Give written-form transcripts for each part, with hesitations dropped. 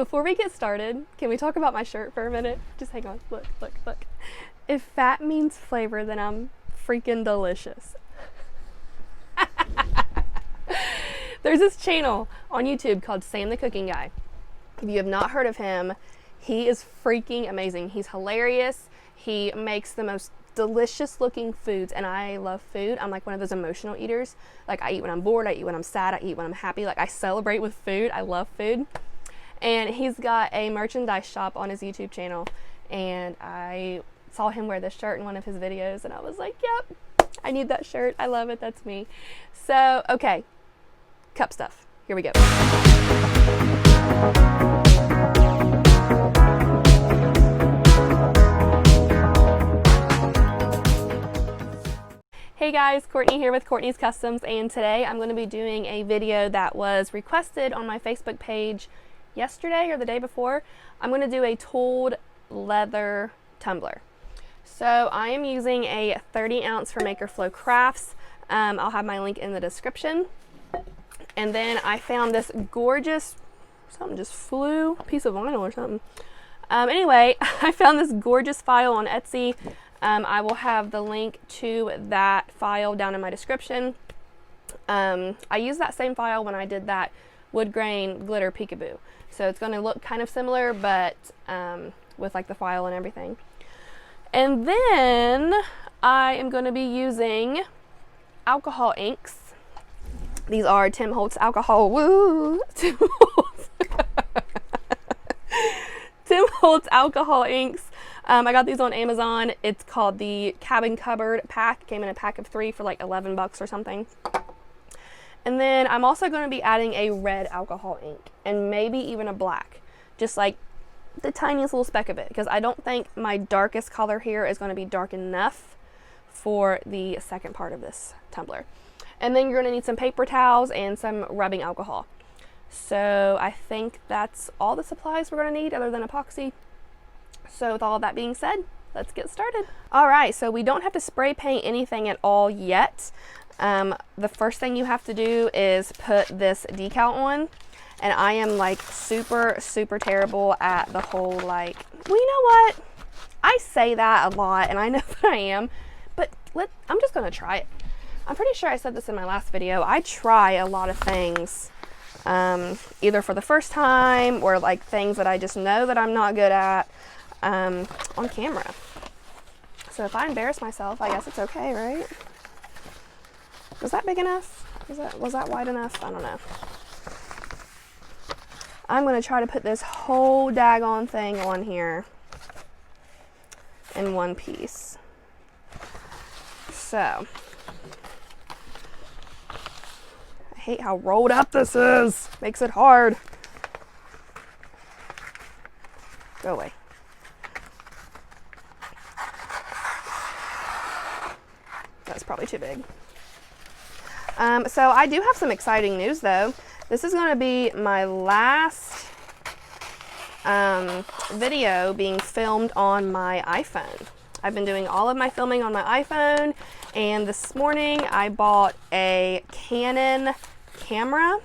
Before we get started, can we talk about my shirt for a minute? Just hang on. Look, look, look. If fat means flavor, then I'm freaking delicious. There's this channel on YouTube called Sam the Cooking Guy. If you have not heard of him, he is freaking amazing. He's hilarious. He makes the most delicious looking foods, and I love food. I'm like one of those emotional eaters. Like, I eat when I'm bored, I eat when I'm sad, I eat when I'm happy. Like, I celebrate with food. I love food. And he's got a merchandise shop on his YouTube channel, and I saw him wear this shirt in one of his videos, and I was like, yep, I need that shirt. I love it. That's me. So, okay, cup stuff. Here we go. Hey guys, Courtney here with Courtney's Customs, and today I'm going to be doing a video that was requested on my Facebook page yesterday or the day before. I'm going to do a tooled leather tumbler. So I am using a 30 ounce from Maker Flow Crafts. I'll have my link in the description. And then I found this gorgeous, something just flew, piece of vinyl or something. Anyway, I found this gorgeous file on Etsy. I will have the link to that file down in my description. I used that same file when I did that wood grain glitter peekaboo. So it's going to look kind of similar, but with like the file and everything. And then I am going to be using alcohol inks. These are Tim Holtz alcohol. Woo! Tim Holtz alcohol inks. I got these on Amazon. It's called the Cabin Cupboard pack. It came in a pack of 3 for like 11 bucks or something. And then I'm also going to be adding a red alcohol ink and maybe even a black, just like the tiniest little speck of it, because I don't think my darkest color here is going to be dark enough for the second part of this tumbler. And then you're going to need some paper towels and some rubbing alcohol. So I think that's all the supplies we're going to need other than epoxy. So with all of that being said, let's get started. All right, so we don't have to spray paint anything at all yet. The first thing you have to do is put this decal on. And I am like super terrible at the whole like, well, you know what? I say that a lot and I know that I am, but I'm just gonna try it. I'm pretty sure I said this in my last video. I try a lot of things, either for the first time or like things that I just know that I'm not good at on camera. So if I embarrass myself, I guess it's okay, right? Was that big enough? Was that wide enough? I don't know. I'm going to try to put this whole daggone thing on here in one piece. So, I hate how rolled up this is. Makes it hard. Go away. That's probably too big. So I do have some exciting news though. This is going to be my last video being filmed on my iPhone. I've been doing all of my filming on my iPhone, and this morning I bought a Canon camera,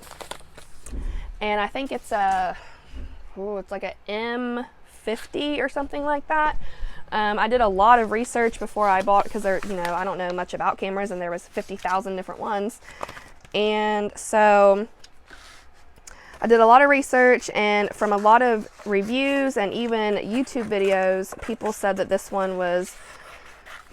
and I think it's it's like a M50 or something like that. I did a lot of research before I bought, because I don't know much about cameras, and there was 50,000 different ones. And so I did a lot of research, and from a lot of reviews and even YouTube videos, people said that this one was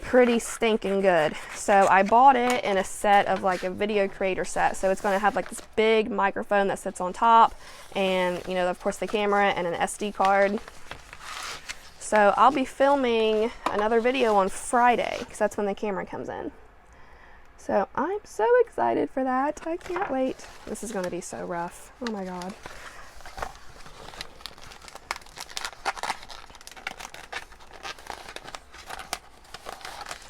pretty stinking good. So I bought it in a set of like a video creator set. So it's going to have like this big microphone that sits on top, and of course the camera and an SD card. So I'll be filming another video on Friday, because that's when the camera comes in. So I'm so excited for that. I can't wait. This is going to be so rough. Oh my God.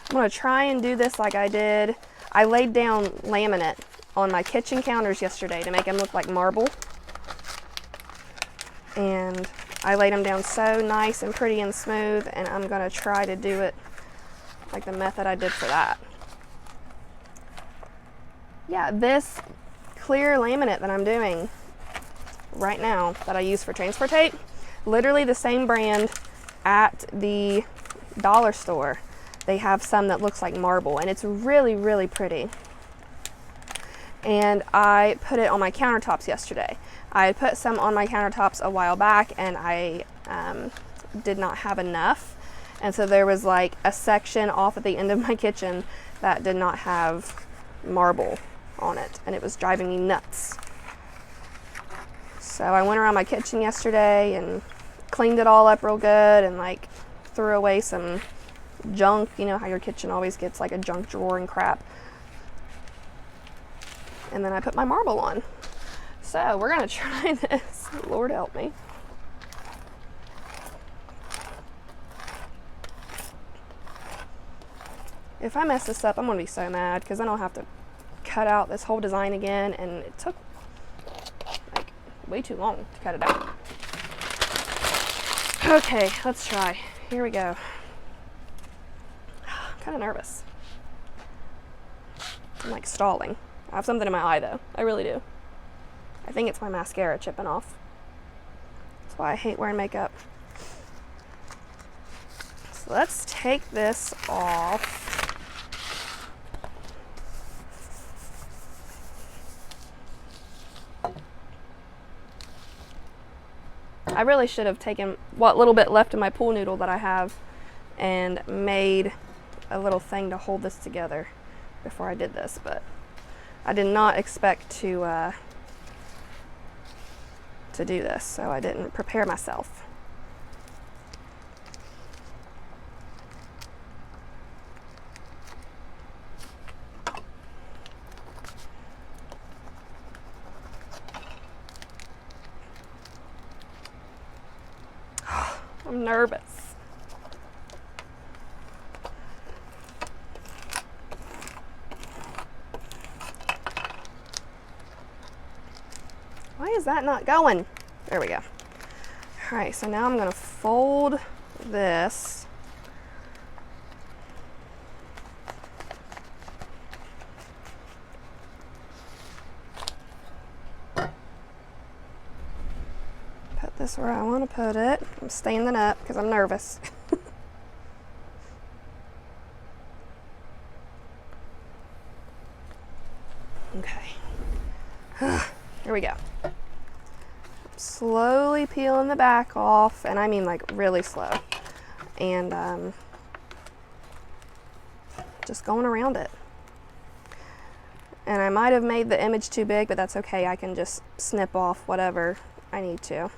I'm going to try and do this like I did. I laid down laminate on my kitchen counters yesterday to make them look like marble. And I laid them down so nice and pretty and smooth, and I'm going to try to do it like the method I did for that. Yeah, this clear laminate that I'm doing right now that I use for transfer tape. Literally the same brand at the dollar store. They have some that looks like marble, and it's really, really pretty. And I put it on my countertops yesterday. I had put some on my countertops a while back, and I did not have enough. And so there was like a section off at the end of my kitchen that did not have marble on it, and it was driving me nuts. So I went around my kitchen yesterday and cleaned it all up real good, and like threw away some junk. You know how your kitchen always gets like a junk drawer and crap. And then I put my marble on. So we're gonna try this. Lord help me. If I mess this up, I'm gonna be so mad, because then I'll have to cut out this whole design again, and it took like way too long to cut it out. Okay, let's try. Here we go. I'm kind of nervous. I'm like stalling. I have something in my eye though. I really do. I think it's my mascara chipping off. That's why I hate wearing makeup. So let's take this off. I really should have taken what little bit left of my pool noodle that I have and made a little thing to hold this together before I did this, but I did not expect to do this, so I didn't prepare myself. I'm nervous. Why is that not going? There we go. All right, so now I'm gonna fold this. Put this where I want to put it. I'm standing up because I'm nervous. Okay. Here we go. Slowly peeling the back off, and I mean like really slow, and just going around it. And I might have made the image too big, but that's okay. I can just snip off whatever I need to.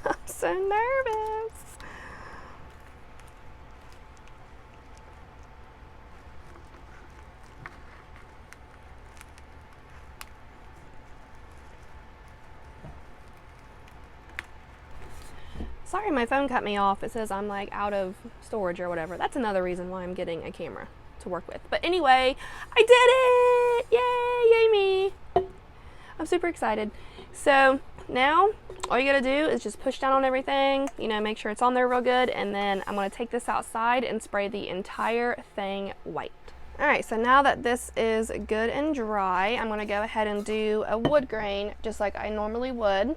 I'm so nervous. Sorry, my phone cut me off. It says I'm like out of storage or whatever. That's another reason why I'm getting a camera to work with. But anyway, I did it! Yay, yay me! I'm super excited. So now all you gotta do is just push down on everything, you know, make sure it's on there real good, and then I'm gonna take this outside and spray the entire thing white. All right, so now that this is good and dry, I'm gonna go ahead and do a wood grain just like I normally would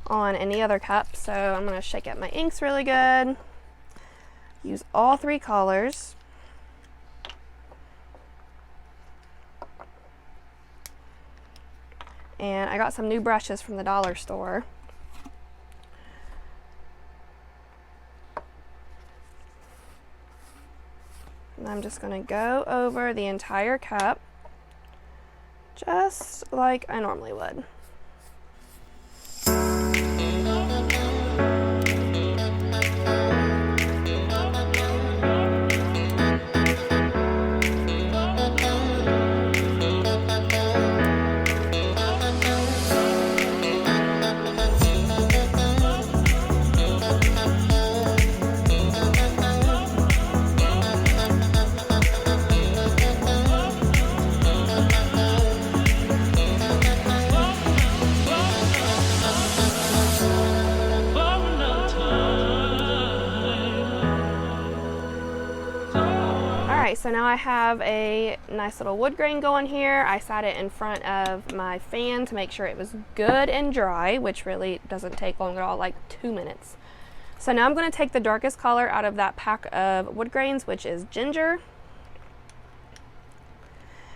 on any other cup. So I'm gonna shake up my inks really good, use all 3 colors. And I got some new brushes from the dollar store. And I'm just gonna go over the entire cup, just like I normally would. Alright, so now I have a nice little wood grain going here. I sat it in front of my fan to make sure it was good and dry, which really doesn't take long at all, like 2 minutes. So now I'm going to take the darkest color out of that pack of wood grains, which is ginger.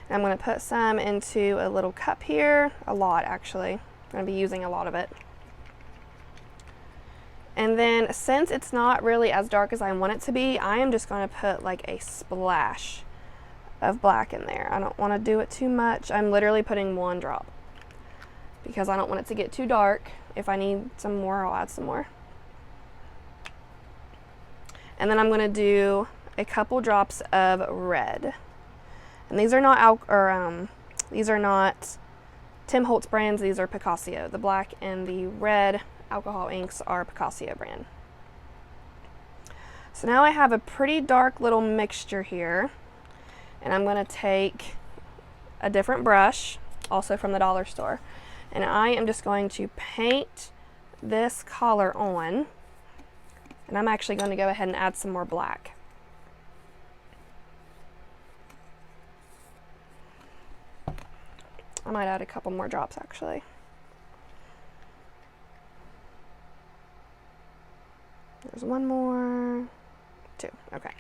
And I'm going to put some into a little cup here, a lot actually. I'm going to be using a lot of it. And then since it's not really as dark as I want it to be, I am just going to put like a splash of black in there. I don't want to do it too much. I'm literally putting 1 drop because I don't want it to get too dark. If I need some more, I'll add some more. And then I'm going to do a couple drops of red. And these are not these are not Tim Holtz brands, these are Picasso. The black and the red alcohol inks are Picasso brand. So now I have a pretty dark little mixture here, and I'm going to take a different brush, also from the dollar store, and I am just going to paint this color on, and I'm actually going to go ahead and add some more black. I might add a couple more drops actually. There's 1 more, 2, okay.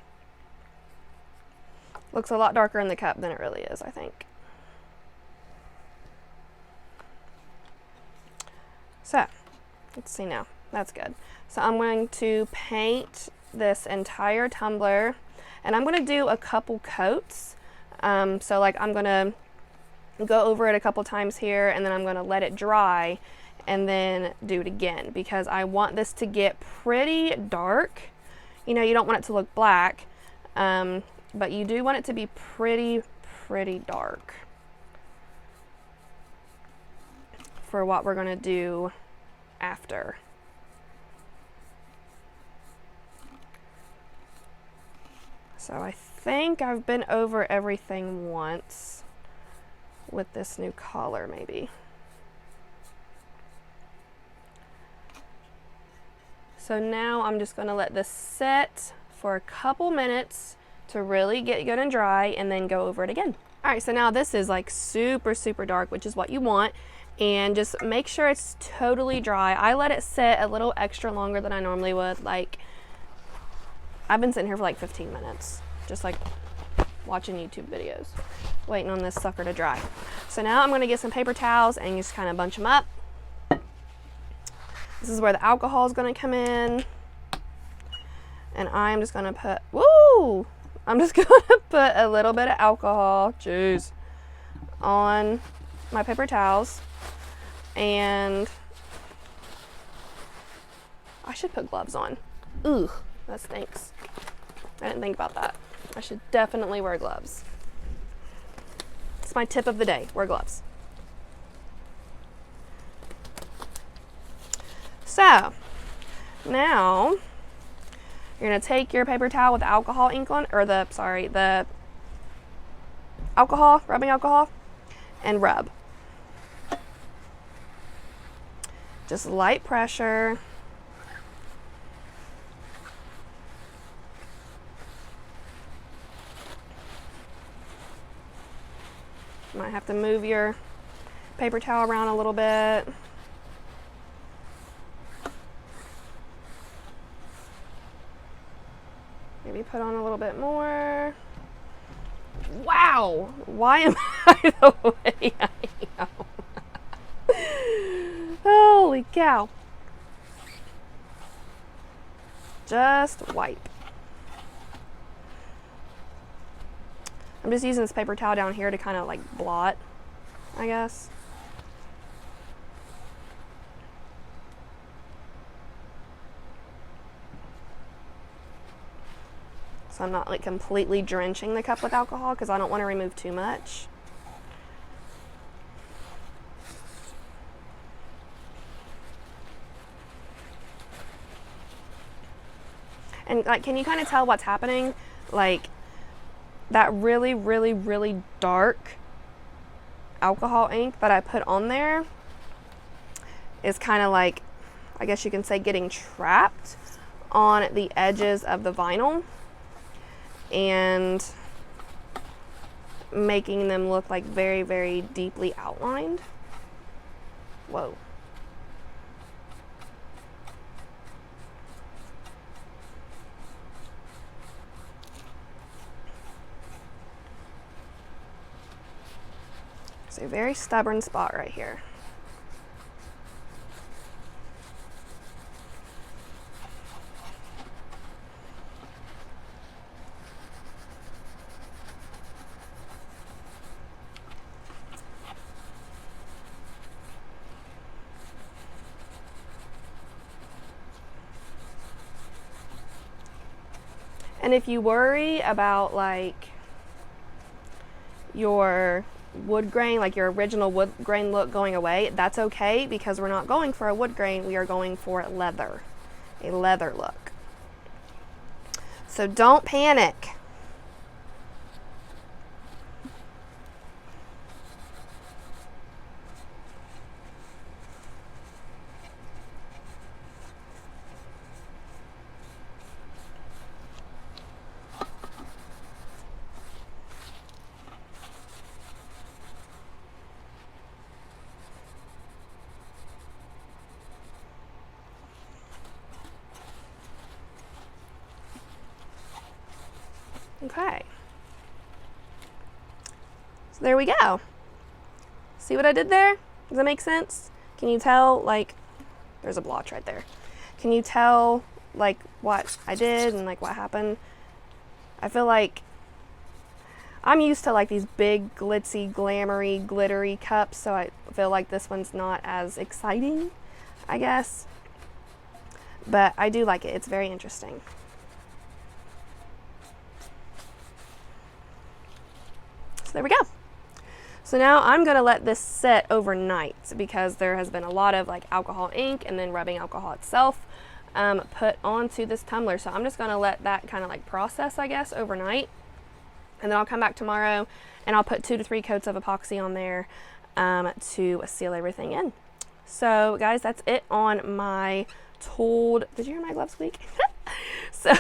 Looks a lot darker in the cup than it really is, I think. So, let's see now, that's good. So I'm going to paint this entire tumbler, and I'm going to do a couple coats. So like I'm going to go over it a couple times here, and then I'm going to let it dry and then do it again, because I want this to get pretty dark. You know, you don't want it to look black, but you do want it to be pretty dark for what we're going to do after. So I think I've been over everything once with this new color maybe. So now I'm just going to let this set for a couple minutes to really get good and dry, and then go over it again. Alright, so now this is like super dark, which is what you want, and just make sure it's totally dry. I let it sit a little extra longer than I normally would. Like, I've been sitting here for like 15 minutes, just like watching YouTube videos, waiting on this sucker to dry. So now I'm going to get some paper towels and just kind of bunch them up. This is where the alcohol is going to come in, and I'm just going to put, I'm just going to put a little bit of alcohol, on my paper towels, and I should put gloves on. Ugh, that stinks. I didn't think about that. I should definitely wear gloves. It's my tip of the day, wear gloves. So now you're going to take your paper towel with the alcohol ink on, or the alcohol, rubbing alcohol, and rub. Just light pressure. You might have to move your paper towel around a little bit. Maybe put on a little bit more. Wow! Why am I the way I am? Holy cow. Just wipe. I'm just using this paper towel down here to kind of like blot, I guess. So I'm not like completely drenching the cup with alcohol because I don't want to remove too much. And like, can you kind of tell what's happening? Like that really dark alcohol ink that I put on there is kind of like, I guess you can say, getting trapped on the edges of the vinyl. And making them look like very, very deeply outlined. Whoa. It's a very stubborn spot right here. And if you worry about like your wood grain, like your original wood grain look going away, that's okay, because we're not going for a wood grain, we are going for leather, a leather look. So don't panic. Okay. So there we go. See what I did there? Does that make sense? Can you tell, like, there's a blotch right there. Can you tell, like, what I did and, like, what happened? I feel like I'm used to, like, these big, glitzy, glamoury, glittery cups, so I feel like this one's not as exciting, I guess. But I do like it. It's very interesting. So there we go. So now I'm going to let this set overnight because there has been a lot of like alcohol ink and then rubbing alcohol itself put onto this tumbler. So I'm just going to let that kind of like process, I guess, overnight. And then I'll come back tomorrow and I'll put 2 to 3 coats of epoxy on there to seal everything in. So guys, that's it on my tooled, did you hear my glove squeak? So,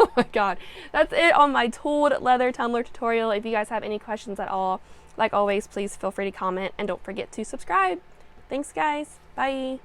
oh my god, that's it on my tooled leather tumbler tutorial. If you guys have any questions at all, like always, please feel free to comment and don't forget to subscribe. Thanks guys, bye.